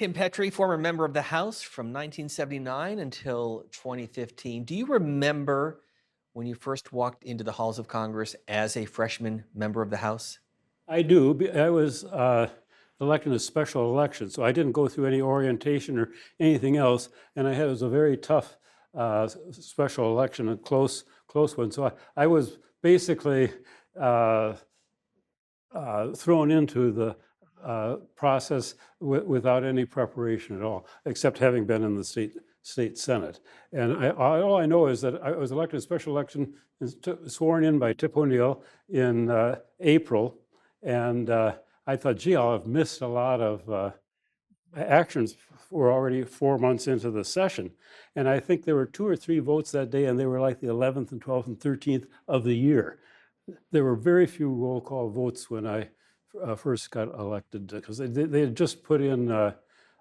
Tim Petri, former member of the House from 1979 until 2015. Do you remember when you first walked into the halls of Congress as a freshman member of the House? I do. I was elected in a special election, so I didn't go through any orientation or anything else. And it was a very tough special election, a close one. So I was basically uh, thrown into the process without any preparation at all, except having been in the state senate. And all I know is that I was elected in a special election, sworn in by Tip O'Neill in April, and I thought, gee, I'll have missed a lot of actions. We're already 4 months into the session. And I think there were 2 or 3 votes that day, and they were like the 11th and 12th and 13th of the year. There were very few roll call votes when I first got elected, because they had just put in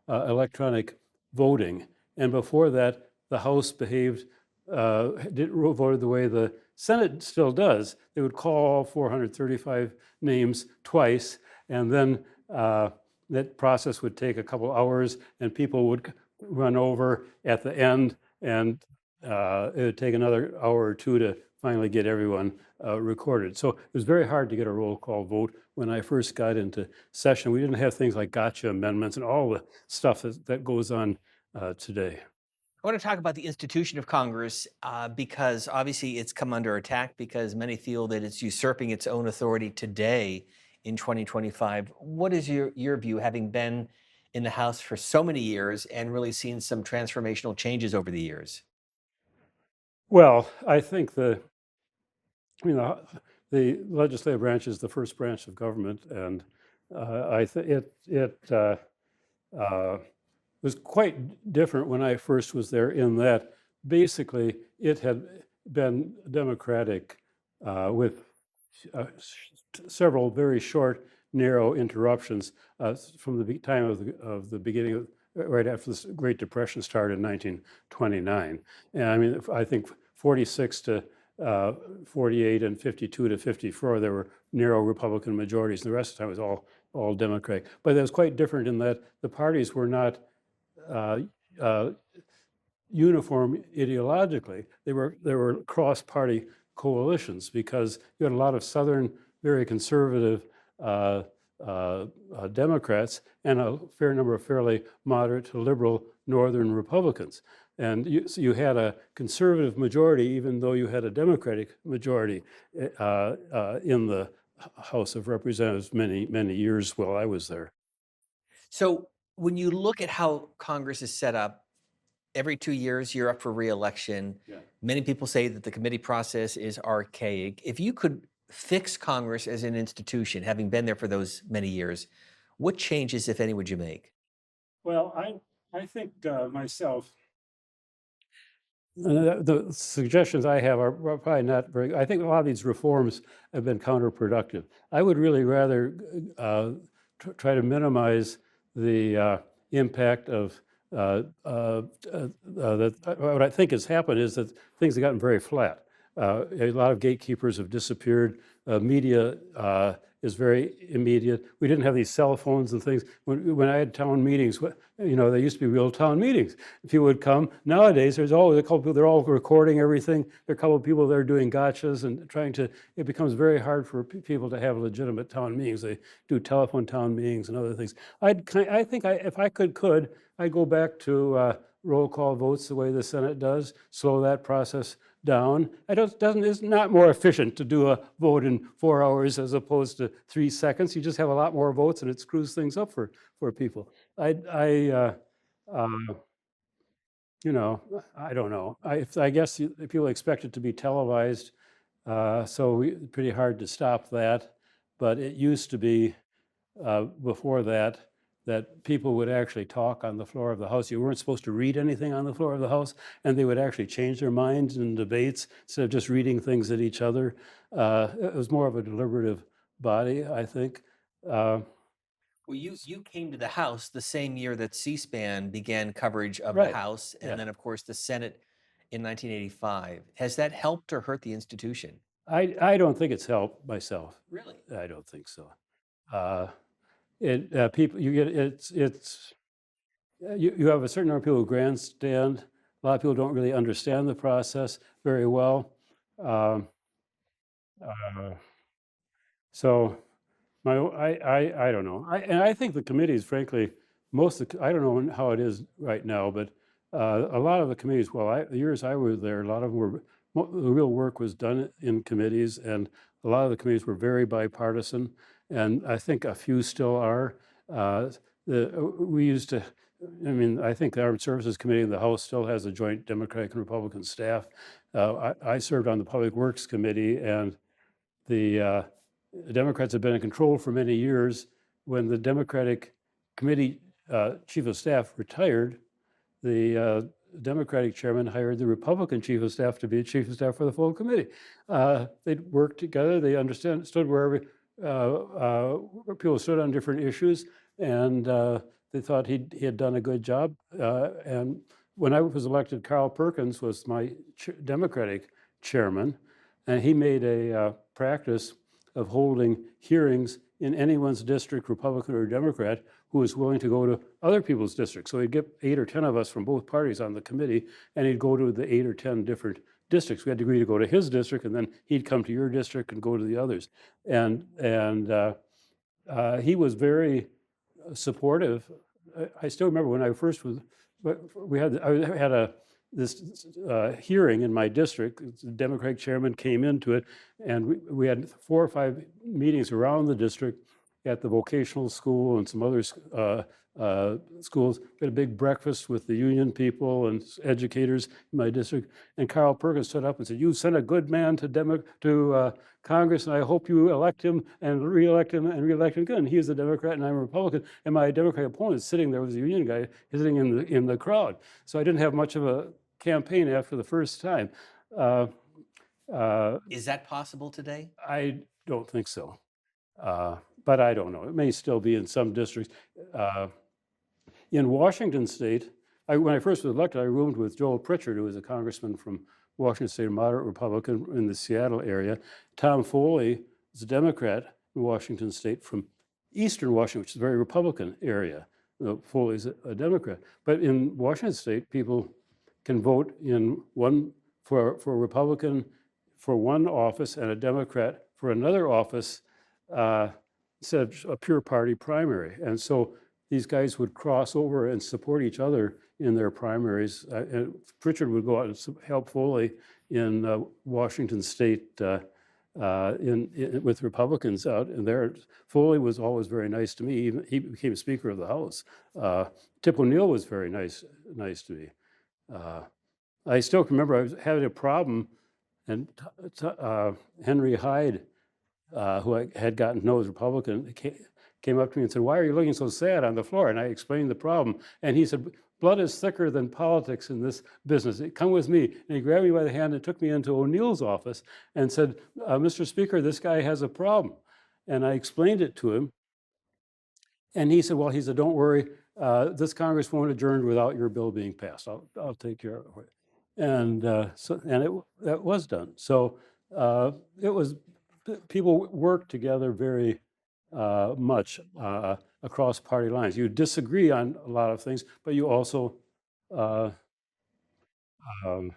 electronic voting. And before that, the House voted the way the Senate still does. They would call all 435 names twice, and then that process would take a couple hours, and people would run over at the end, and it would take another hour or two to finally get everyone recorded. So it was very hard to get a roll call vote when I first got into session. We didn't have things like gotcha amendments and all the stuff that goes on today. I want to talk about the institution of Congress because obviously it's come under attack because many feel that it's usurping its own authority today in 2025. What is your view, having been in the House for so many years and really seen some transformational changes over the years? Well, I think you know, the legislative branch is the first branch of government, and I think uh, was quite different when I first was there, in that basically it had been democratic with several very short, narrow interruptions from the time of the beginning of, right after the Great Depression started in 1929. And I mean, I think 46 to 48 and 52 to 54, there were narrow Republican majorities. The rest of the time was all Democratic. But it was quite different in that the parties were not uh, uh, uniform ideologically. There were cross-party coalitions, because you had a lot of Southern, very conservative uh, Democrats, and a fair number of fairly moderate to liberal Northern Republicans. And so you had a conservative majority, even though you had a Democratic majority in the House of Representatives many years while I was there. So when you look at how Congress is set up, every 2 years you're up for reelection. Yeah. Many people say that the committee process is archaic. If you could fix Congress as an institution, having been there for those many years, what changes, if any, would you make? Well, I think myself, the suggestions I have are probably not very. I think a lot of these reforms have been counterproductive. I would really rather try to minimize the impact of what I think has happened is that things have gotten very flat. A lot of gatekeepers have disappeared. Media is very immediate. We didn't have these cell phones and things. When I had town meetings, they used to be real town meetings. People would come. Nowadays, there's always a couple people, they're all recording everything. There are a couple of people there doing gotchas and it becomes very hard for people to have legitimate town meetings. They do telephone town meetings and other things. I think if I could, I'd go back to roll call votes the way the Senate does, slow that process down. It's not more efficient to do a vote in 4 hours as opposed to 3 seconds. You just have a lot more votes, and it screws things up for people. I I don't know. I guess people expect it to be televised, so pretty hard to stop that. But it used to be before that people would actually talk on the floor of the House. You weren't supposed to read anything on the floor of the House, and they would actually change their minds in debates instead of just reading things at each other. It was more of a deliberative body, I think. Well, you came to the House the same year that C-SPAN began coverage of the Right. House, and Yeah. then, of course, the Senate in 1985. Has that helped or hurt the institution? I don't think it's helped myself. Really? I don't think so. Uh, it people you get it's you have a certain number of people who grandstand. A lot of people don't really understand the process very well. Um, uh, so I don't know. And I think the committees, frankly, I don't know how it is right now, but a lot of the committees, well, the years I was there, a lot of them were, the real work was done in committees, and a lot of the committees were very bipartisan, and I think a few still are. Uh, we used to, I mean, I think the Armed Services Committee in the House still has a joint Democratic and Republican staff. I served on the Public Works Committee, and the Democrats have been in control for many years. When the Democratic committee chief of staff retired, the Democratic chairman hired the Republican chief of staff to be chief of staff for the full committee. They'd worked together. They stood wherever people stood on different issues, and they thought he had done a good job. And when I was elected, Carl Perkins was my Democratic chairman, and he made a practice of holding hearings in anyone's district, Republican or Democrat, who was willing to go to other people's districts. So he'd get 8 or 10 of us from both parties on the committee, and he'd go to the 8 or 10 different districts. We had to agree to go to his district, and then he'd come to your district and go to the others. And he was very supportive. I still remember when I first was, I had this hearing in my district. The Democratic chairman came into it, and we had 4 or 5 meetings around the district at the vocational school and some other schools. We had a big breakfast with the union people and educators in my district. And Carl Perkins stood up and said, "You sent a good man to Congress, and I hope you elect him and re-elect him and re-elect him again." He was a Democrat and I'm a Republican, and my Democratic opponent sitting there was a union guy sitting in the crowd. So I didn't have much of a campaign after the first time. Is that possible today? I don't think so. But I don't know. It may still be in some districts. In Washington State, when I first was elected, I roomed with Joel Pritchard, who was a congressman from Washington State, a moderate Republican in the Seattle area. Tom Foley is a Democrat in Washington State from Eastern Washington, which is a very Republican area. Foley's a Democrat. But in Washington State, people can vote for a Republican for one office and a Democrat for another office, instead of a pure party primary. And so these guys would cross over and support each other in their primaries. And Pritchard would go out and help Foley in Washington State with Republicans out in there. Foley was always very nice to me. He became Speaker of the House. Tip O'Neill was very nice to me. I still remember I was having a problem, and Henry Hyde, who I had gotten to know as Republican, came up to me and said, "Why are you looking so sad on the floor?" And I explained the problem. And he said, "Blood is thicker than politics in this business. Come with me." And he grabbed me by the hand and took me into O'Neill's office and said, "Mr. Speaker, this guy has a problem." And I explained it to him. And he said, "Don't worry, this Congress won't adjourn without your bill being passed. I'll take care of it." And that was done. So it was, people worked together very much across party lines. You disagree on a lot of things, but you also uh, um,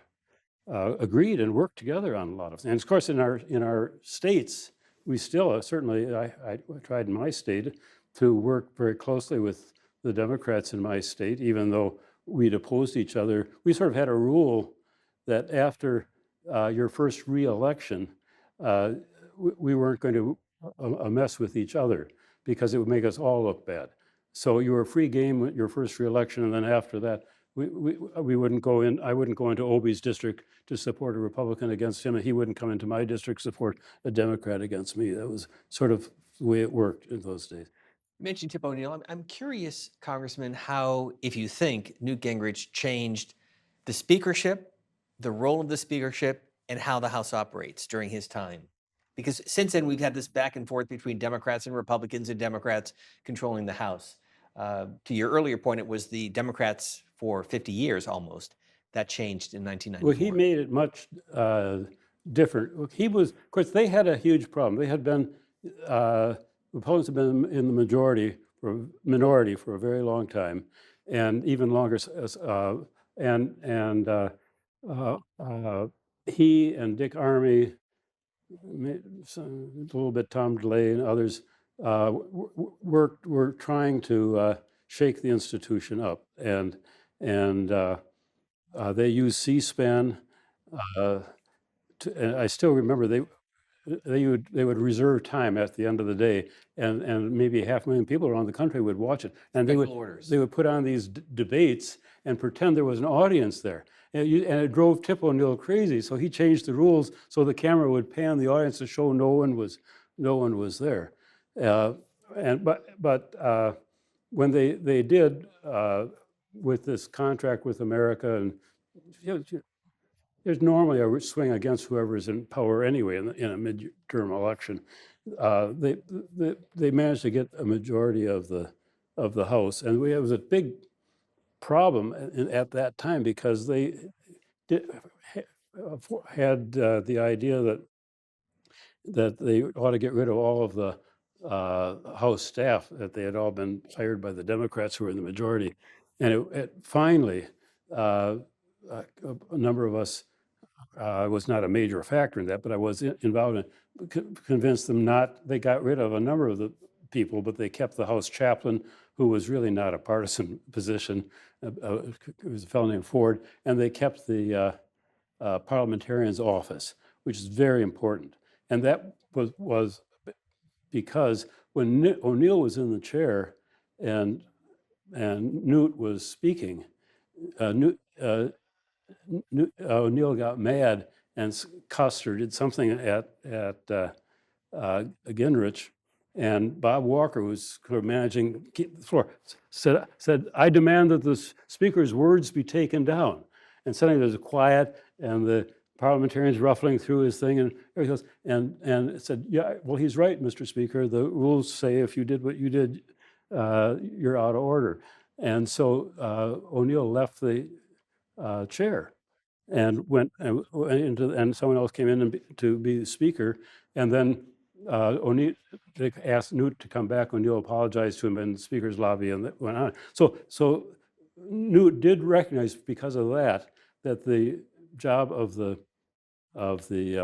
agreed and worked together on a lot of things. And of course, in our states, we still certainly, I tried in my state to work very closely with the Democrats in my state, even though we'd opposed each other. We sort of had a rule that after your first re-election, we weren't going to mess with each other because it would make us all look bad. So you were a free game with your first re-election, and then after that, we wouldn't go in. I wouldn't go into Obie's district to support a Republican against him, and he wouldn't come into my district to support a Democrat against me. That was sort of the way it worked in those days. You mentioned Tip O'Neill. I'm curious, Congressman, how, if you think Newt Gingrich changed the speakership, the role of the speakership, and how the House operates during his time. Because since then, we've had this back and forth between Democrats and Republicans, and Democrats controlling the House. To your earlier point, it was the Democrats for 50 years almost. That changed in 1994. Well, he made it much different. He was, of course, they had a huge problem. They had been, Republicans had been in the minority for a very long time. and even longer. And uh, uh, he and Dick Armey, a little bit Tom DeLay and others, were trying to shake the institution up, and they used C-SPAN. Uh, and I still remember they would reserve time at the end of the day, and maybe 500,000 people around the country would watch it, and they Special orders. would put on these debates and pretend there was an audience there, and it drove Tip O'Neill crazy. So he changed the rules so the camera would pan the audience to show no one was there. But when they did with this contract with America, and you know, there's normally a swing against whoever's in power anyway in a midterm election. They managed to get a majority of the House, and it was a big problem at that time because they had the idea that they ought to get rid of all of the House staff, that they had all been hired by the Democrats who were in the majority. And it finally, a number of us, was not a major factor in that, but I was involved in convinced them not. They got rid of a number of the people, but they kept the House chaplain, who was really not a partisan position. It was a fellow named Ford, and they kept the parliamentarian's office, which is very important. And that was because when O'Neill was in the chair and Newt was speaking, O'Neill got mad and cussed or did something at Gingrich, and Bob Walker, who was managing the floor, said, "I demand that the speaker's words be taken down." And suddenly there's a quiet, and the parliamentarian's ruffling through his thing, and everybody goes, and it said, "Yeah, well, he's right, Mr. Speaker. The rules say if you did what you did, you're out of order." And so O'Neill left the chair and went and someone else came in to be the speaker, and then O'Neill asked Newt to come back. O'Neill apologized to him in the speaker's lobby, and that went on. So Newt did recognize, because of that the job of the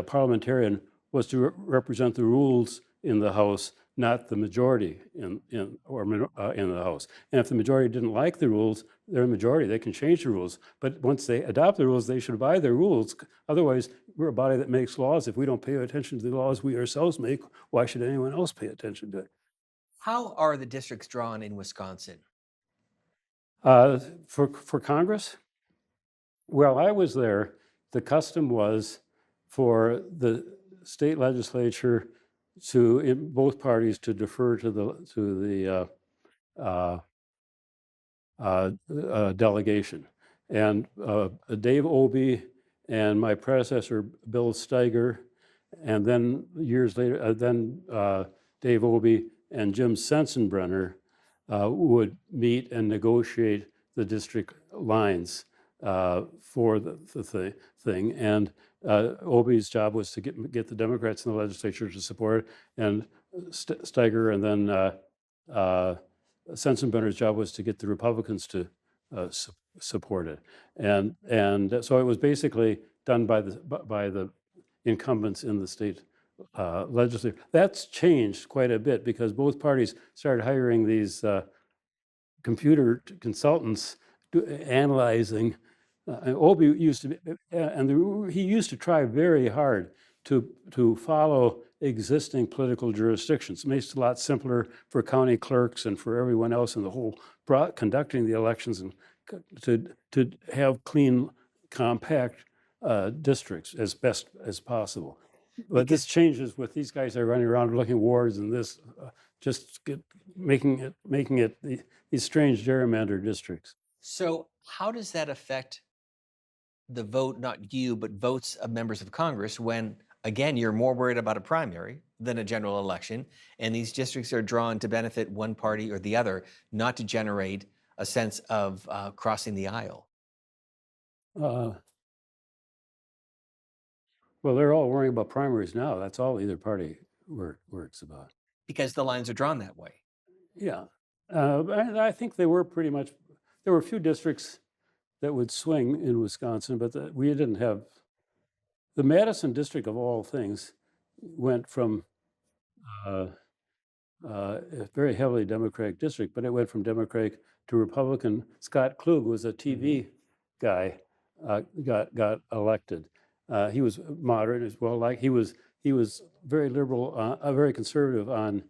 parliamentarian was to represent the rules in the House, not the majority in the House. And if the majority didn't like the rules, they're a majority, they can change the rules. But once they adopt the rules, they should abide their rules. Otherwise, we're a body that makes laws. If we don't pay attention to the laws we ourselves make, why should anyone else pay attention to it? How are the districts drawn in Wisconsin? For Congress? Well, I was there. The custom was for the state legislature in both parties to defer to the delegation. And Dave Obey and my predecessor, Bill Steiger, and then years later, Dave Obey and Jim Sensenbrenner would meet and negotiate the district lines for the thing. And Obey's job was to get the Democrats in the legislature to support it, and Steiger and then Sensenbrenner's job was to get the Republicans to support it. And so it was basically done by the incumbents in the state legislature. That's changed quite a bit because both parties started hiring these computer consultants analyzing. Obey used to be, he used to try very hard to follow existing political jurisdictions. It makes it a lot simpler for county clerks and for everyone else in the whole conducting the elections, and to have clean, compact districts as best as possible. But this changes with these guys that are running around looking wards, and this making it these strange gerrymandered districts. So how does that affect the vote, not you, but votes of members of Congress when, again, you're more worried about a primary than a general election, and these districts are drawn to benefit one party or the other, not to generate a sense of crossing the aisle? Well, they're all worrying about primaries now. That's all either party works about. Because the lines are drawn that way. Yeah. I think they were pretty much there were a few districts that would swing in Wisconsin, but we didn't have the Madison district of all things went from uh, a very heavily Democratic district, but it went from Democratic to Republican. Scott Klug was a TV guy, got elected. He was moderate as well. Like he was very liberal, very conservative on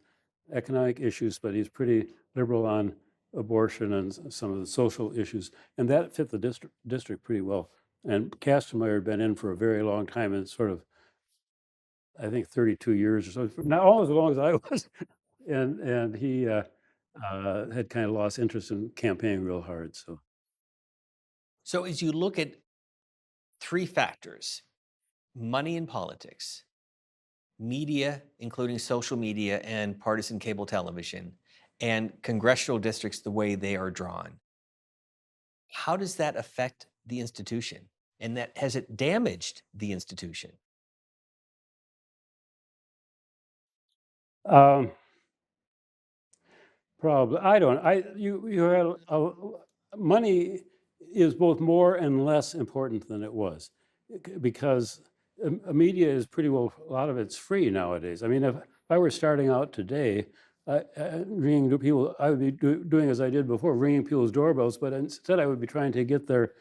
economic issues, but he's pretty liberal on abortion and some of the social issues, and that fit the district pretty well. And Kastenmeier had been in for a very long time, and sort of, I think, 32 years or so, not almost as long as I was. And he had kind of lost interest in campaigning real hard. So So as you look at three factors: money in politics, media, including social media and partisan cable television, and congressional districts the way they are drawn, how does that affect the institution? And that has it damaged the institution? um, probably I don't. You had money is both more and less important than it was, because media is pretty well, a lot of it's free nowadays. I mean, if I were starting out today, ringing to people, I would be doing as I did before, ringing people's doorbells, but instead I would be trying to get their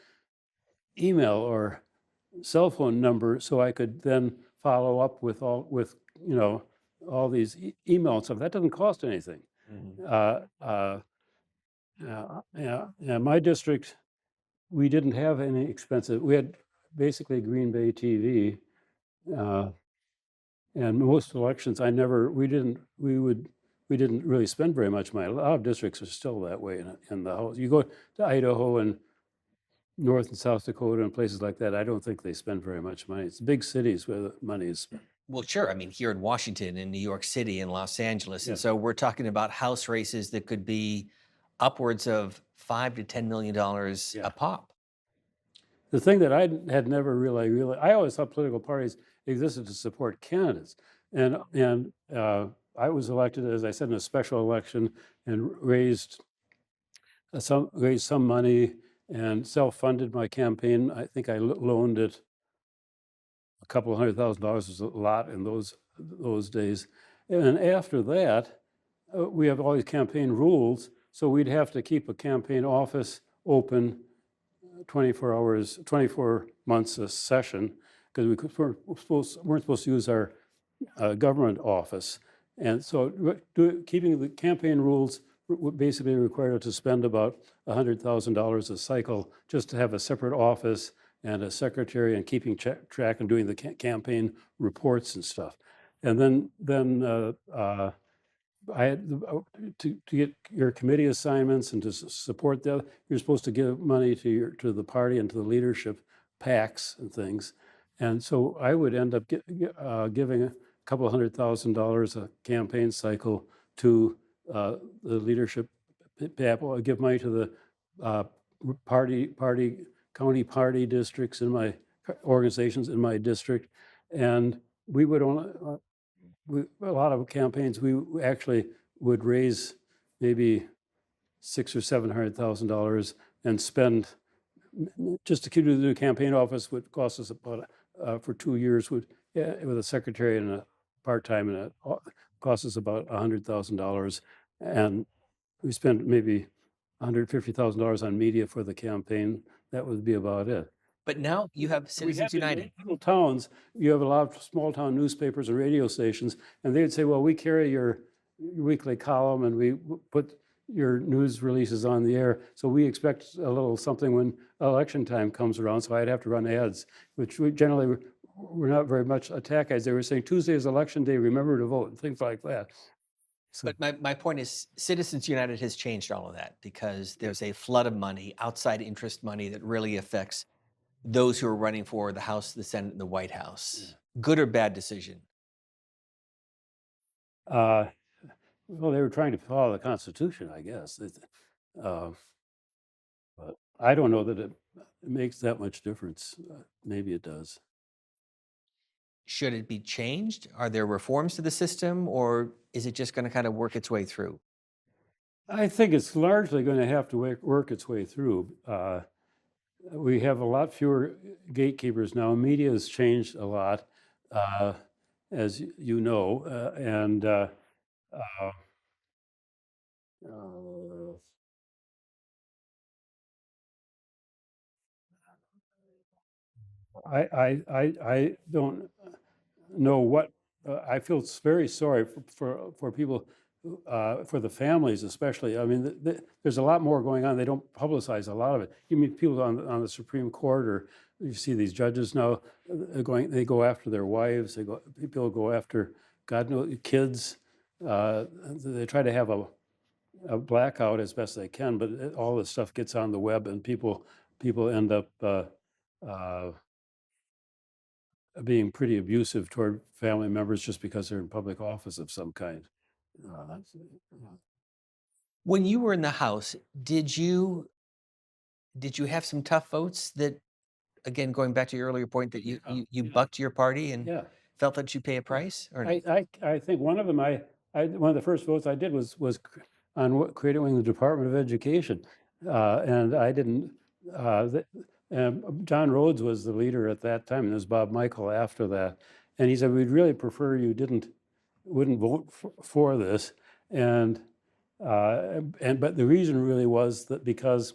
email or cell phone number so I could then follow up with you know, all these email and stuff. That doesn't cost anything. Mhm. Yeah, my district, we didn't have any expensive. We had basically Green Bay TV, uh, and most elections, we didn't really spend very much money. A lot of districts are still that way in the House. You go to Idaho and North and South Dakota and places like that, I don't think they spend very much money. It's big cities where the money is spent. Well, sure. I mean, here in Washington, in New York City, and Los Angeles. Yeah, And so we're talking about house races that could be upwards of $5 to $10 million yeah. a pop. The thing that I had never really, I always thought political parties existed to support candidates. And I was elected, as I said, in a special election and raised some money and self-funded my campaign. I think I loaned it a couple of $100,000, was a lot in those days. And after that, we have all these campaign rules, so we'd have to keep a campaign office open 24 hours, 24 months a session, because weren't supposed to use our government office. And so keeping the campaign rules basically required us to spend about $100,000 a cycle just to have a separate office and a secretary and keeping track and doing the campaign reports and stuff. And then I had to get your committee assignments and to support that. You're supposed to give money to the party and to the leadership PACs and things. And so I would end up giving a couple of $100,000 a campaign cycle to the leadership people. I give money to the uh, county party districts in my organizations in my district, and we would only a lot of campaigns we actually would raise maybe $600,000 or $700,000 and spend just to keep the campaign office would cost us about for 2 years with a secretary and a part-time, and it cost us about $100,000, and we spent maybe $150,000 on media for the campaign. That would be about it. But now you have We Citizens have in United. little towns, you have a lot of small town newspapers and radio stations, and they'd say, well, we carry your weekly column and we put your news releases on the air, so we expect a little something when election time comes around, so I'd have to run ads, which we generally were not very much attack ads. They were saying Tuesday is election day, remember to vote, and things like that. So, But my point is, Citizens United has changed all of that because there's a flood of money, outside interest money, that really affects those who are running for the House, the Senate, and the White House. Good or bad decision? uh, well, they were trying to follow the Constitution, I guess. Uh, but I don't know that it makes that much difference. Maybe it does. Should it be changed? Are there reforms to the system, or is it just going to kind of work its way through? I think it's largely going to have to work its way through. We have a lot fewer gatekeepers now. Media has changed a lot, uh, as you know, and uh, uh, I don't know what I feel very sorry for people, for the families especially. I mean, there's a lot more going on. They don't publicize a lot of it. You meet people on the Supreme Court, or you see these judges now they go after their wives. People go after God knows kids. They try to have a blackout as best they can, but all this stuff gets on the web, and people end up. Uh, Being pretty abusive toward family members just because they're in public office of some kind. That's When you were in the House, did you have some tough votes that, again, going back to your earlier point, that you yeah, bucked your party and yeah. felt that you pay a price, or no? I think one of them, one of the first votes I did was on creating the Department of Education. And I didn't, John Rhodes was the leader at that time, and there's Bob Michael after that. And he said, we'd really prefer you wouldn't vote for this. And, but the reason really was that because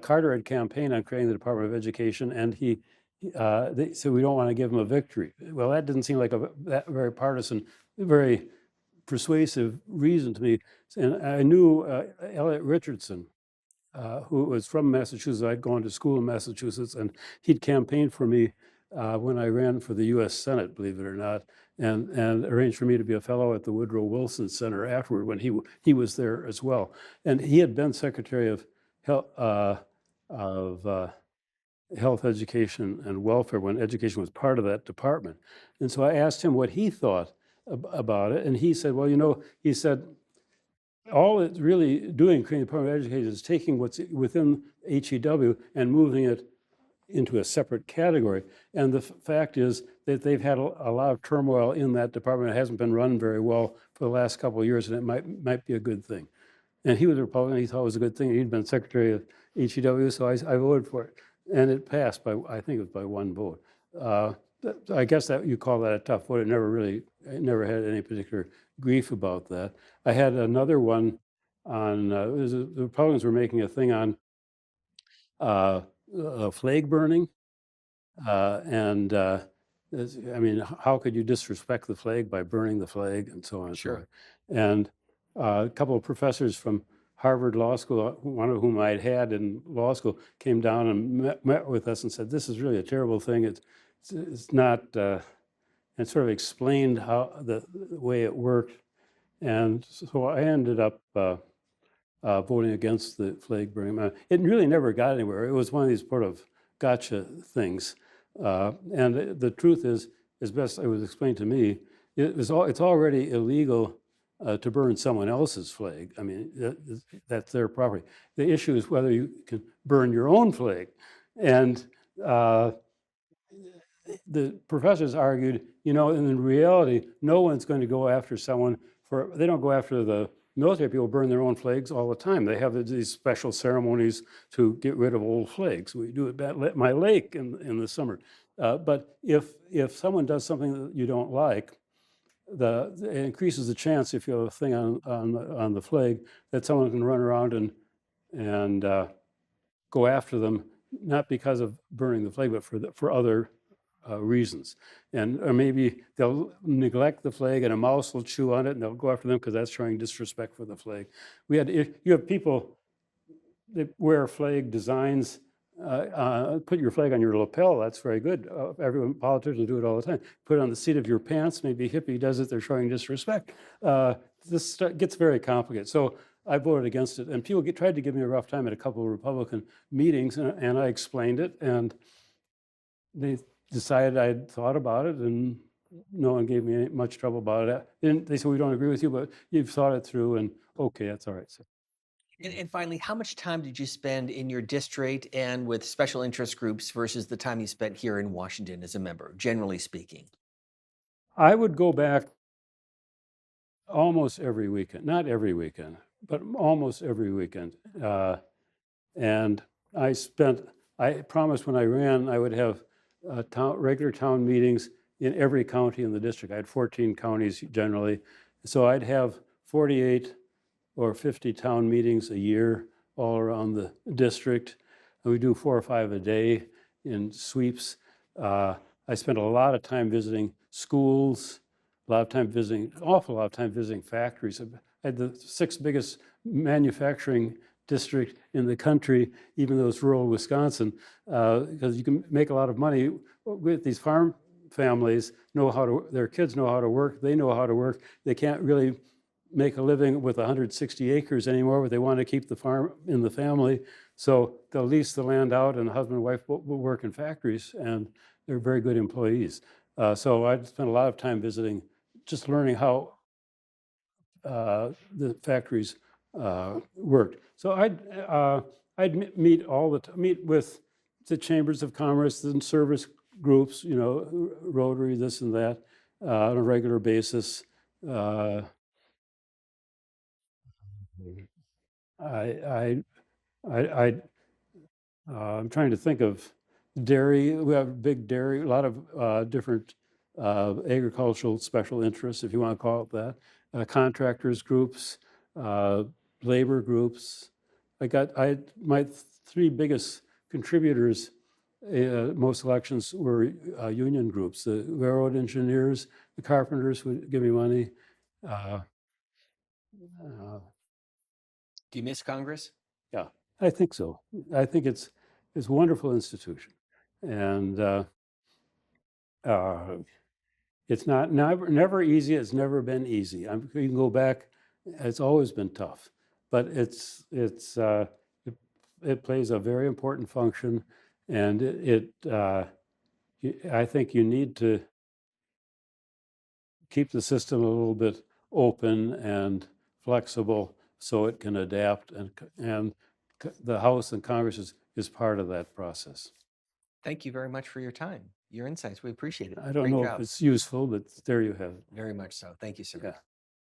Carter had campaigned on creating the Department of Education, and they said, we don't want to give him a victory. Well, that didn't seem like that very partisan, very persuasive reason to me. And I knew Elliot Richardson, who was from Massachusetts. I'd gone to school in Massachusetts, and he'd campaigned for me when I ran for the U.S. Senate, believe it or not, and arranged for me to be a fellow at the Woodrow Wilson Center afterward when he was there as well. And he had been Secretary of Health, Health, Education, and Welfare when education was part of that department. And so I asked him what he thought about it, and he said, well, he said, all it's really doing, creating the Department of Education, is taking what's within HEW and moving it into a separate category. And the fact is that they've had a lot of turmoil in that department. It hasn't been run very well for the last couple of years, and it might be a good thing. And he was a Republican. He thought it was a good thing. He'd been Secretary of HEW, so I voted for it. And it passed I think it was by one vote. I guess that you call that a tough vote. I never had any particular grief about that. I had another one on, the Republicans were making a thing on uh, flag burning. And I mean, how could you disrespect the flag by burning the flag, and so on and so Sure. forth. And a couple of professors from Harvard Law School, one of whom I'd had in law school, came down and met with us and said, this is really a terrible thing. It's not, and sort of explained how the way it worked. And so I ended up voting against the flag burning. It really never got anywhere. It was one of these sort of gotcha things. And the truth is, as best it was explained to me, it's already illegal to burn someone else's flag. I mean, that's their property. The issue is whether you can burn your own flag. And the professors argued, in reality, no one's going to go after someone they don't go after the military people burn their own flags all the time. They have these special ceremonies to get rid of old flags. We do it at my lake in the summer. But if someone does something that you don't like, it increases the chance, if you have a thing on the flag, that someone can run around and go after them, not because of burning the flag, but for other reasons. Or maybe they'll neglect the flag and a mouse will chew on it and they'll go after them because that's showing disrespect for the flag. You have people that wear flag designs, put your flag on your lapel, that's very good. Politicians do it all the time. Put it on the seat of your pants, maybe a hippie does it, they're showing disrespect. This gets very complicated. So I voted against it, and people tried to give me a rough time at a couple of Republican meetings, and I explained it, and they decided I'd thought about it, and no one gave me much trouble about it. They said, we don't agree with you, but you've thought it through, and okay, that's all right. So, And finally, how much time did you spend in your district and with special interest groups versus the time you spent here in Washington as a member, generally speaking? I would go back almost every weekend, not every weekend, but almost every weekend. And I promised when I ran, I would have regular town meetings in every county in the district. I had 14 counties generally. So I'd have 48 or 50 town meetings a year all around the district. And we do 4 or 5 a day in sweeps. I spent a lot of time visiting schools, a lot of time visiting, awful lot of time visiting factories. I had the 6th biggest manufacturing district in the country, even though it's rural Wisconsin, because you can make a lot of money with these farm families. Their kids know how to work. They know how to work. They can't really make a living with 160 acres anymore, but they want to keep the farm in the family. So they'll lease the land out, and the husband and wife will work in factories, and they're very good employees. So I spent a lot of time visiting, just learning how the factories worked. So I'd meet with the chambers of commerce and service groups, Rotary, this and that, on a regular basis. I, I'm trying to think of dairy. We have big dairy, a lot of different agricultural special interests, if you want to call it that, contractors groups, labor groups. My 3 biggest contributors most elections were union groups. The railroad engineers, the carpenters would give me money. Uh, uh, Do you miss Congress? yeah, I think so. I think it's a wonderful institution, and uh, it's never easy. It's never been easy. You can go back. It's always been tough, but it plays a very important function, and I think you need to keep the system a little bit open and flexible so it can adapt, and the House and Congress is part of that process. Thank you very much for your time, your insights. We appreciate it. I don't Great know job. if it's useful, but there you have it. Very much so. Thank you, sir. Yeah.